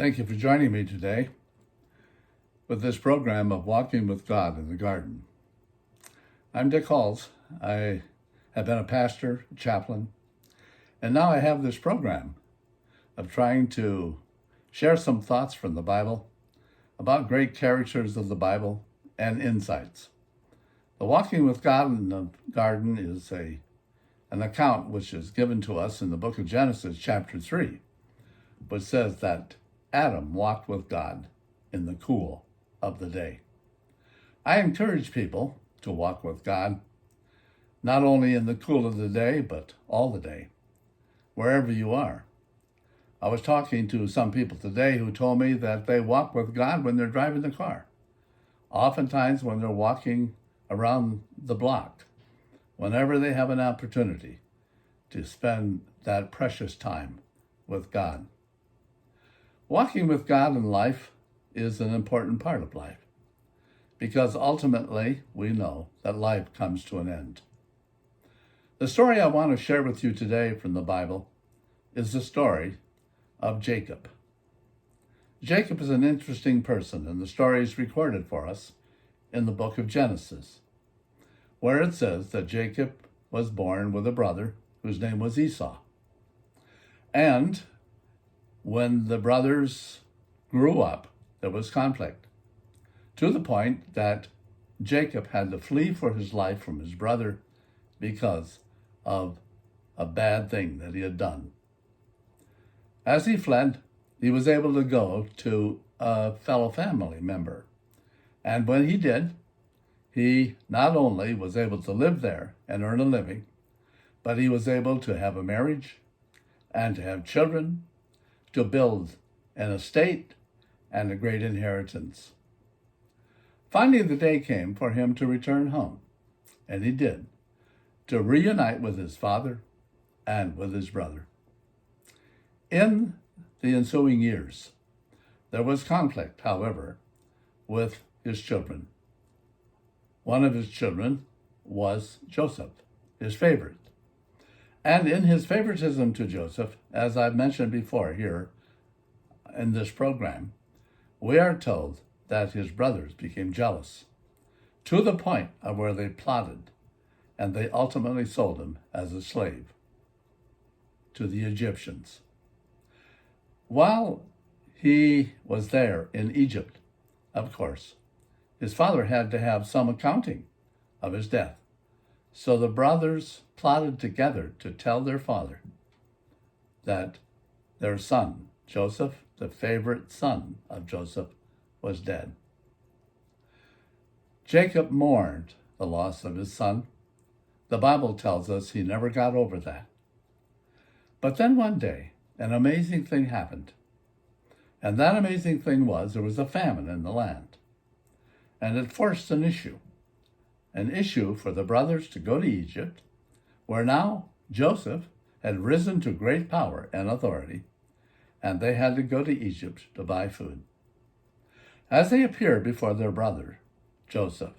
Thank you for joining me today with this program of Walking with God in the Garden. I'm Dick Halls. I have been a pastor, a chaplain, and now I have this program of trying to share some thoughts from the Bible about great characters of the Bible and insights. The Walking with God in the Garden is an account which is given to us in the book of Genesis, chapter 3, which says that Adam walked with God in the cool of the day. I encourage people to walk with God, not only in the cool of the day, but all the day, wherever you are. I was talking to some people today who told me that they walk with God when they're driving the car, oftentimes when they're walking around the block, whenever they have an opportunity to spend that precious time with God. Walking with God in life is an important part of life because ultimately we know that life comes to an end. The story I want to share with you today from the Bible is the story of Jacob. Jacob is an interesting person, and the story is recorded for us in the book of Genesis, where it says that Jacob was born with a brother whose name was Esau. And when the brothers grew up, there was conflict, to the point that Jacob had to flee for his life from his brother because of a bad thing that he had done. As he fled, he was able to go to a fellow family member. And when he did, he not only was able to live there and earn a living, but he was able to have a marriage and to have children, to build an estate and a great inheritance. Finally, the day came for him to return home, and he did, to reunite with his father and with his brother. In the ensuing years, there was conflict, however, with his children. One of his children was Joseph, his favorite. And in his favoritism to Joseph, as I've mentioned before here in this program, we are told that his brothers became jealous to the point of where they plotted, and they ultimately sold him as a slave to the Egyptians. While he was there in Egypt, of course, his father had to have some accounting of his death. So the brothers plotted together to tell their father that their son, Joseph, the favorite son of Joseph, was dead. Jacob mourned the loss of his son. The Bible tells us he never got over that. But then one day, an amazing thing happened. And that amazing thing was there was a famine in the land. And it forced an issue for the brothers to go to Egypt, where now Joseph had risen to great power and authority, and they had to go to Egypt to buy food. As they appear before their brother, Joseph,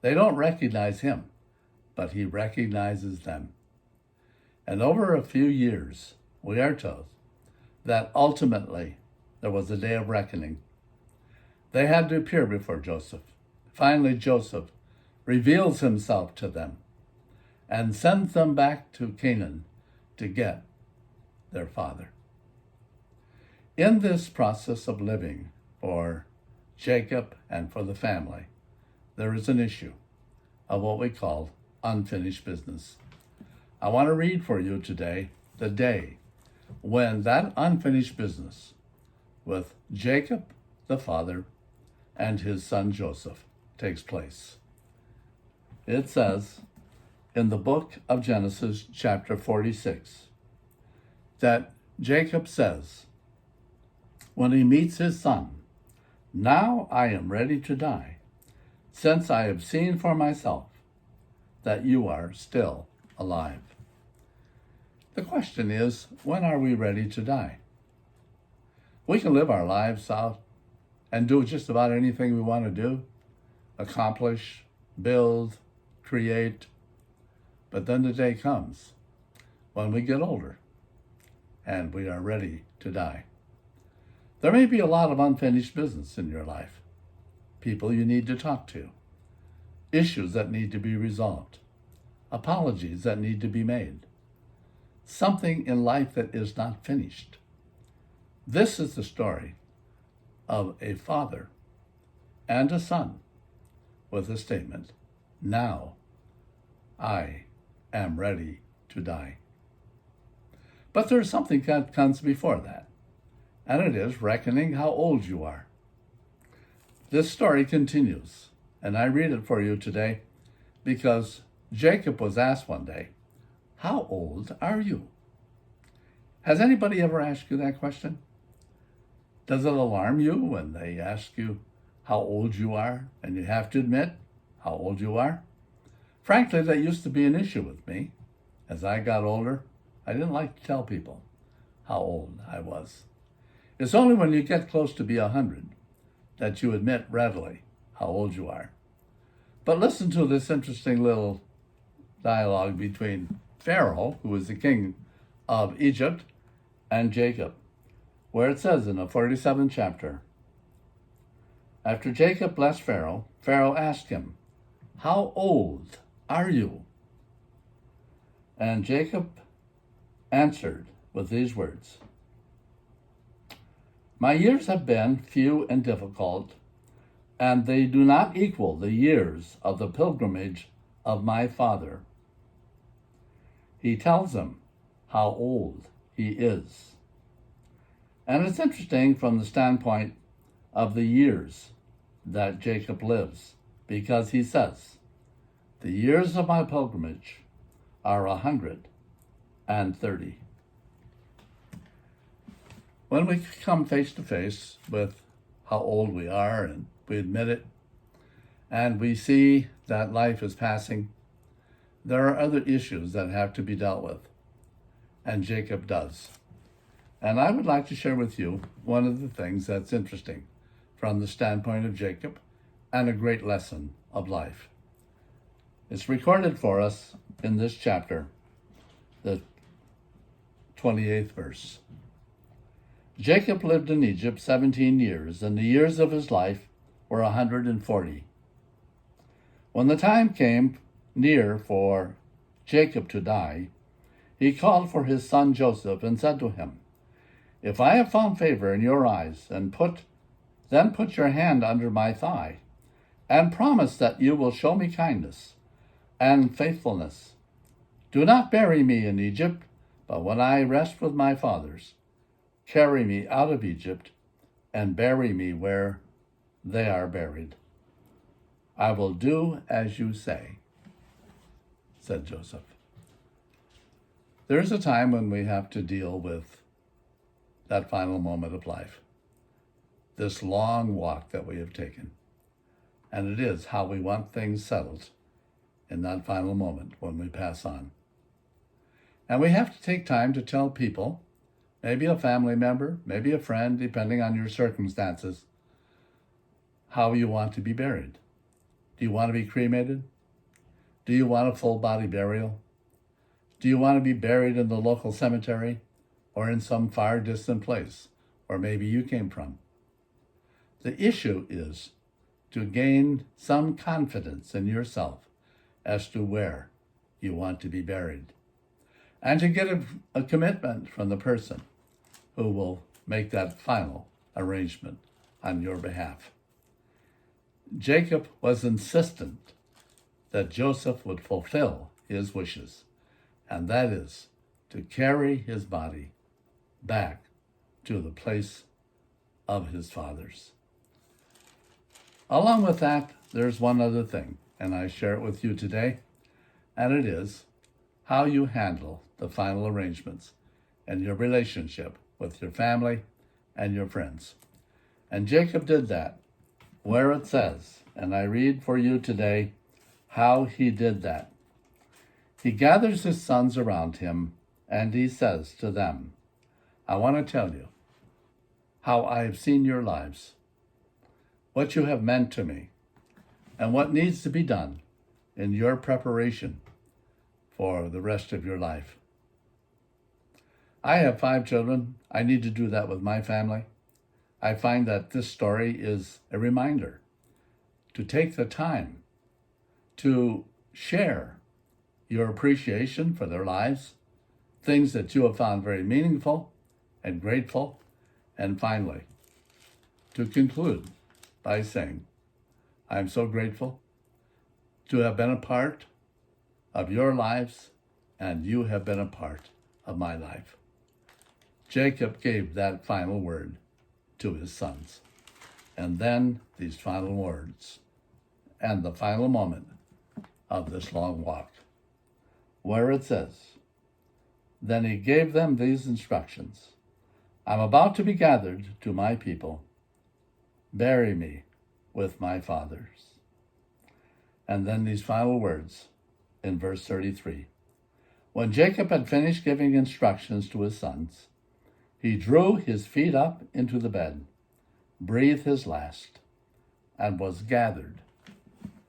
they don't recognize him, but he recognizes them. And over a few years, we are told that ultimately there was a day of reckoning. They had to appear before Joseph. Finally, Joseph reveals himself to them and sends them back to Canaan to get their father. In this process of living for Jacob and for the family, there is an issue of what we call unfinished business. I want to read for you today the day when that unfinished business with Jacob, the father, and his son Joseph takes place. It says in the book of Genesis, chapter 46, that Jacob says, when he meets his son, "Now I am ready to die, since I have seen for myself that you are still alive." The question is, when are we ready to die? We can live our lives out and do just about anything we want to do, accomplish, build, create. But then the day comes when we get older and we are ready to die. There may be a lot of unfinished business in your life, people you need to talk to, issues that need to be resolved, apologies that need to be made, something in life that is not finished. This is the story of a father and a son with a statement, "Now I am ready to die." But there's something that comes before that, and it is reckoning how old you are. This story continues, and I read it for you today because Jacob was asked one day, "How old are you?" Has anybody ever asked you that question? Does it alarm you when they ask you how old you are and you have to admit how old you are? Frankly, that used to be an issue with me. As I got older, I didn't like to tell people how old I was. It's only when you get close to be 100 that you admit readily how old you are. But listen to this interesting little dialogue between Pharaoh, who was the king of Egypt, and Jacob, where it says in the 47th chapter, after Jacob blessed Pharaoh, Pharaoh asked him, "How old are you?" And Jacob answered with these words, "My years have been few and difficult, and they do not equal the years of the pilgrimage of my father." He tells him how old he is. And it's interesting from the standpoint of the years that Jacob lives, because he says, "The years of my pilgrimage are 130. When we come face to face with how old we are and we admit it, and we see that life is passing, there are other issues that have to be dealt with, and Jacob does. And I would like to share with you one of the things that's interesting from the standpoint of Jacob and a great lesson of life. It's recorded for us in this chapter, the 28th verse. Jacob lived in Egypt 17 years, and the years of his life were 140. When the time came near for Jacob to die, he called for his son Joseph and said to him, "If I have found favor in your eyes, then put your hand under my thigh, and promise that you will show me kindness and faithfulness. Do not bury me in Egypt, but when I rest with my fathers, carry me out of Egypt and bury me where they are buried." "I will do as you say," said Joseph. There's a time when we have to deal with that final moment of life, this long walk that we have taken. And it is how we want things settled in that final moment when we pass on. And we have to take time to tell people, maybe a family member, maybe a friend, depending on your circumstances, how you want to be buried. Do you want to be cremated? Do you want a full body burial? Do you want to be buried in the local cemetery or in some far distant place where maybe you came from? The issue is to gain some confidence in yourself as to where you want to be buried, and to get a commitment from the person who will make that final arrangement on your behalf. Jacob was insistent that Joseph would fulfill his wishes, and that is to carry his body back to the place of his fathers. Along with that, there's one other thing, and I share it with you today, and it is how you handle the final arrangements in your relationship with your family and your friends. And Jacob did that, where it says, and I read for you today how he did that. He gathers his sons around him, and he says to them, "I want to tell you how I have seen your lives, what you have meant to me, and what needs to be done in your preparation for the rest of your life. I have 5 children. I need to do that with my family. I find that this story is a reminder to take the time to share your appreciation for their lives, things that you have found very meaningful and grateful, and finally, to conclude by saying, I'm so grateful to have been a part of your lives, and you have been a part of my life. Jacob gave that final word to his sons. And then these final words and the final moment of this long walk, where it says, then he gave them these instructions. I'm about to be gathered to my people. Bury me with my fathers. And then these final words in verse 33. When Jacob had finished giving instructions to his sons, he drew his feet up into the bed, breathed his last, and was gathered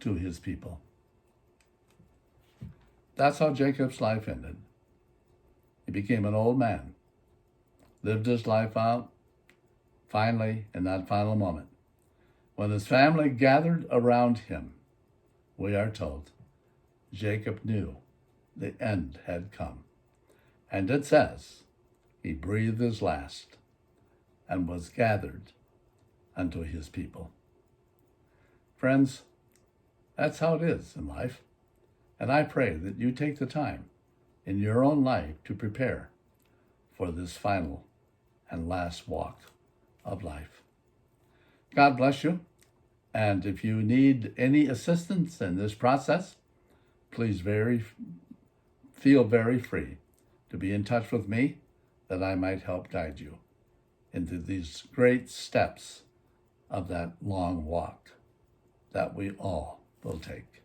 to his people. That's how Jacob's life ended. He became an old man, lived his life out. Finally, in that final moment, when his family gathered around him, we are told, Jacob knew the end had come. And it says, he breathed his last and was gathered unto his people. Friends, that's how it is in life. And I pray that you take the time in your own life to prepare for this final and last walk of life. God bless you. And if you need any assistance in this process, please feel very free to be in touch with me, that I might help guide you into these great steps of that long walk that we all will take.